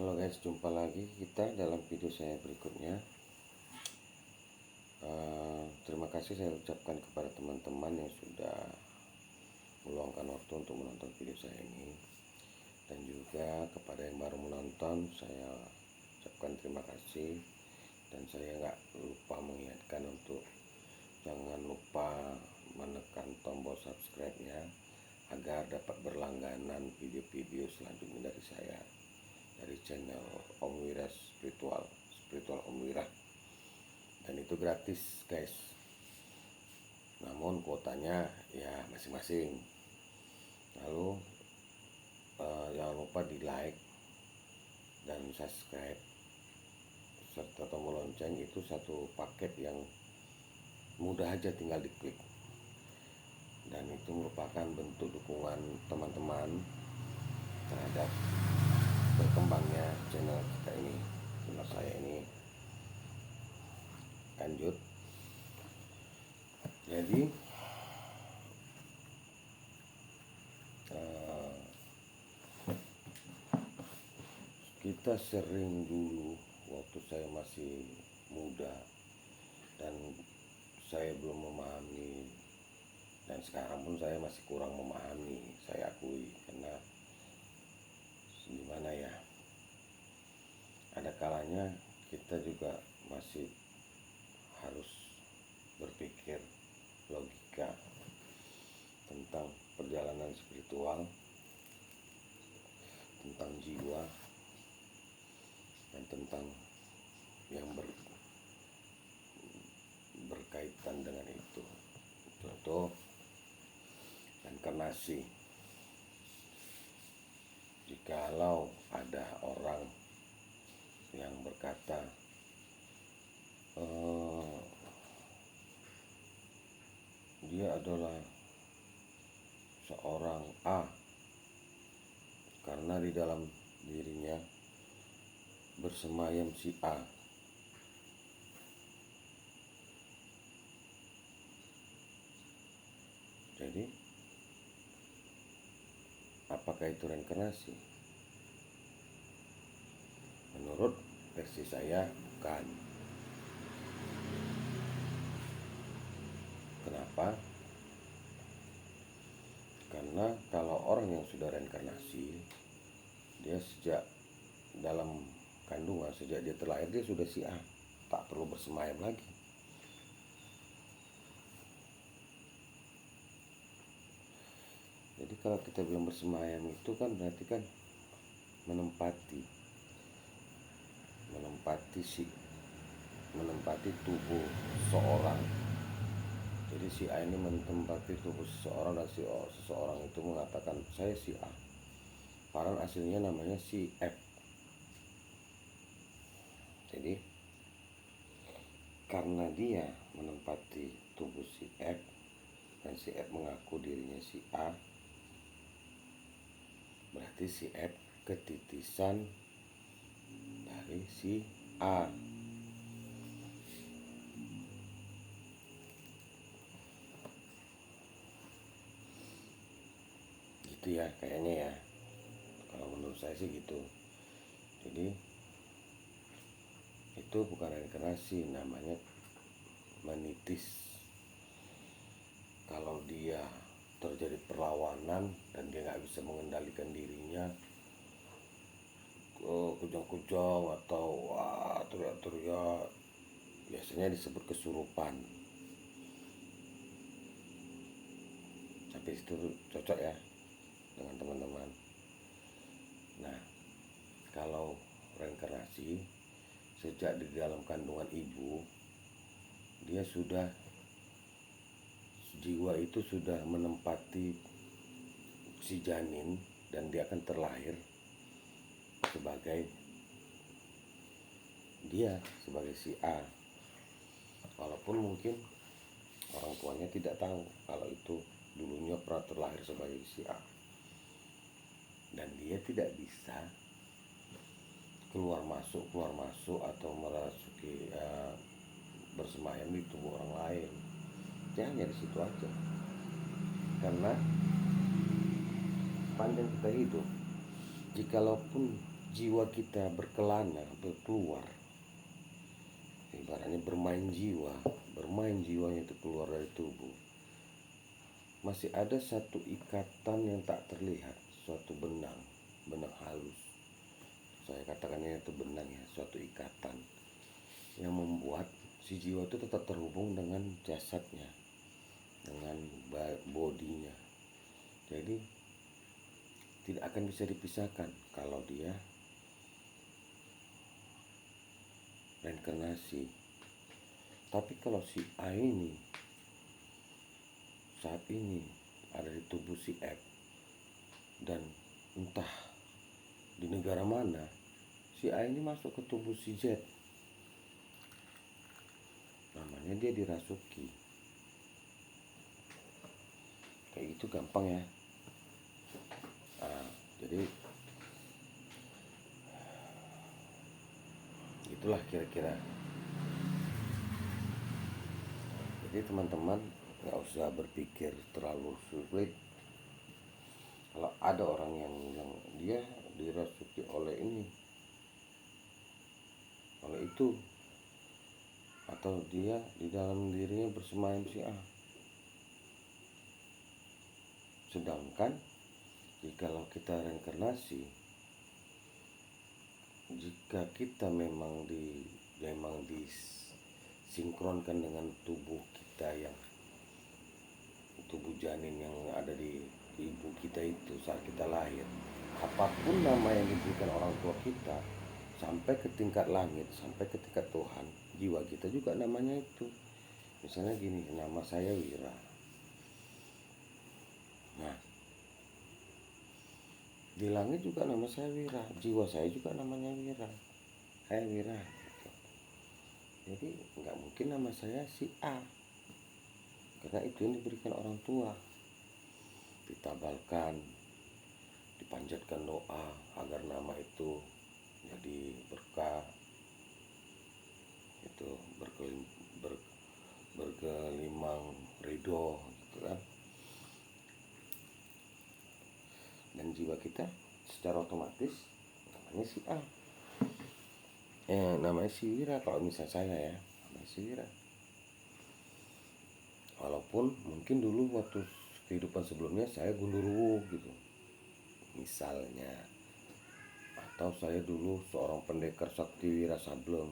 Halo guys, jumpa lagi kita dalam video saya berikutnya. Terima kasih saya ucapkan kepada teman-teman yang sudah meluangkan waktu untuk menonton video saya ini, dan juga kepada yang baru menonton saya ucapkan terima kasih. Dan saya nggak lupa mengingatkan untuk jangan lupa menekan tombol subscribe-nya agar dapat berlangganan video-video selanjutnya dari saya, dari channel Om Wira Spiritual Om Wira, dan itu gratis guys, namun kuotanya ya masing-masing. Lalu jangan lupa di like dan subscribe serta tombol lonceng, itu satu paket yang mudah aja, tinggal diklik, dan itu merupakan bentuk dukungan teman-teman terhadap berkembangnya channel kita ini, channel saya ini. Lanjut, jadi kita sering dulu waktu saya masih muda dan saya belum memahami, dan sekarang pun saya masih kurang memahami, saya akui, karena gimana ya, ada kalanya kita juga masih harus berpikir logika tentang perjalanan spiritual, tentang jiwa, dan tentang yang berkaitan dengan itu. Contoh reinkarnasi. Jikalau ada orang yang berkata dia adalah seorang A karena di dalam dirinya bersemayam si A. Jadi apakah itu reinkarnasi? Menurut versi saya bukan. Kenapa? Karena kalau orang yang sudah reinkarnasi, dia sejak dalam kandungan, sejak dia terlahir, dia sudah si A, tak perlu bersemayam lagi. Jadi kalau kita bilang bersemayam itu kan berarti kan menempati tubuh seseorang. Jadi si A ini menempati tubuh seseorang, dan seseorang itu mengatakan saya si A, padahal aslinya namanya si F. Jadi karena dia menempati tubuh si F dan si F mengaku dirinya si A, berarti si F ketitisan dari si A. Gitu ya kayaknya ya, kalau menurut saya sih gitu. Jadi itu bukan reinkarnasi, namanya menitis. Kalau dia terjadi perlawanan dan dia nggak bisa mengendalikan dirinya, kujang-kujang atau teriak-teriak, biasanya disebut kesurupan. Tapi itu cocok ya dengan teman-teman. Nah, kalau reinkarnasi, sejak di dalam kandungan ibu, dia sudah, jiwa itu sudah menempati si janin, dan dia akan terlahir sebagai si A. Walaupun mungkin orang tuanya tidak tahu kalau itu dulunya pernah terlahir sebagai si A, dan dia tidak bisa keluar masuk atau merasuki bersemayam di tubuh orang lain. Dia hanya di situ aja. Karena panjang kita hidup, jikalaupun jiwa kita berkelana, berkeluar, ibaratnya bermain jiwanya itu keluar dari tubuh, masih ada satu ikatan yang tak terlihat, suatu benang halus, saya katakannya itu benang ya, suatu ikatan yang membuat si jiwa itu tetap terhubung dengan jasadnya, dengan bodinya. Jadi tidak akan bisa dipisahkan kalau dia reinkarnasi. Tapi kalau si A ini saat ini ada di tubuh si F, dan entah di negara mana, si A ini masuk ke tubuh si Z, namanya dia dirasuki. Kayak gitu gampang ya. Jadi itulah kira-kira. Jadi teman-teman nggak usah berpikir terlalu sulit. Kalau ada orang yang dia dirasuki oleh ini, oleh itu, atau dia di dalam dirinya bersemayam si A. Sedangkan jikalau kita reinkarnasi, jika kita memang disinkronkan dengan tubuh kita, yang tubuh janin yang ada di ibu kita itu saat kita lahir, apapun nama yang diberikan orang tua kita, sampai ke tingkat langit, sampai ke tingkat Tuhan, jiwa kita juga namanya itu. Misalnya gini, nama saya Wira. Nah, di langit juga nama saya Wira, jiwa saya juga namanya Wira. Hai Wira. Jadi nggak mungkin nama saya si A, karena itu yang diberikan orang tua. Ditabalkan, dipanjatkan doa agar nama itu jadi berkah, itu bergelimang ridho gitu kan. Dan jiwa kita secara otomatis namanya si A, namanya si Wira. Kalau misal saya ya, namanya si Wira. Walaupun mungkin dulu waktu kehidupan sebelumnya saya gundurwo gitu misalnya, atau saya dulu seorang pendekar sakti Wira Sableng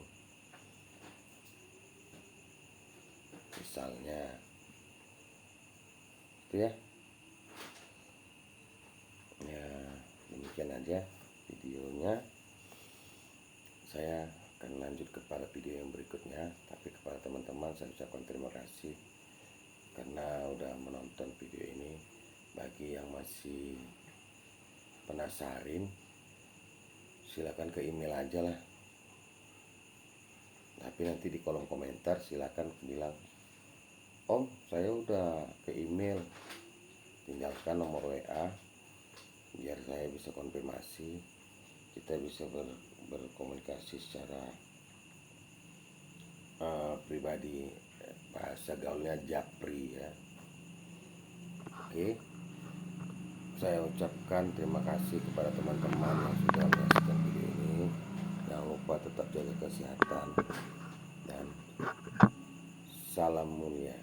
misalnya, itu ya. Ya demikian aja videonya. Saya akan lanjut kepada video yang berikutnya. Tapi kepada teman-teman saya ucapkan terima kasih karena udah menonton video ini. Bagi yang masih penasarin, silakan ke email aja lah. Tapi nanti di kolom komentar silakan bilang, Om saya udah ke email, tinggalkan nomor WA biar saya bisa konfirmasi, kita bisa berkomunikasi secara pribadi, bahasa gaulnya japri ya. Oke, saya ucapkan terima kasih kepada teman-teman yang sudah menyaksikan video ini. Jangan lupa tetap jaga kesehatan dan salam mulia.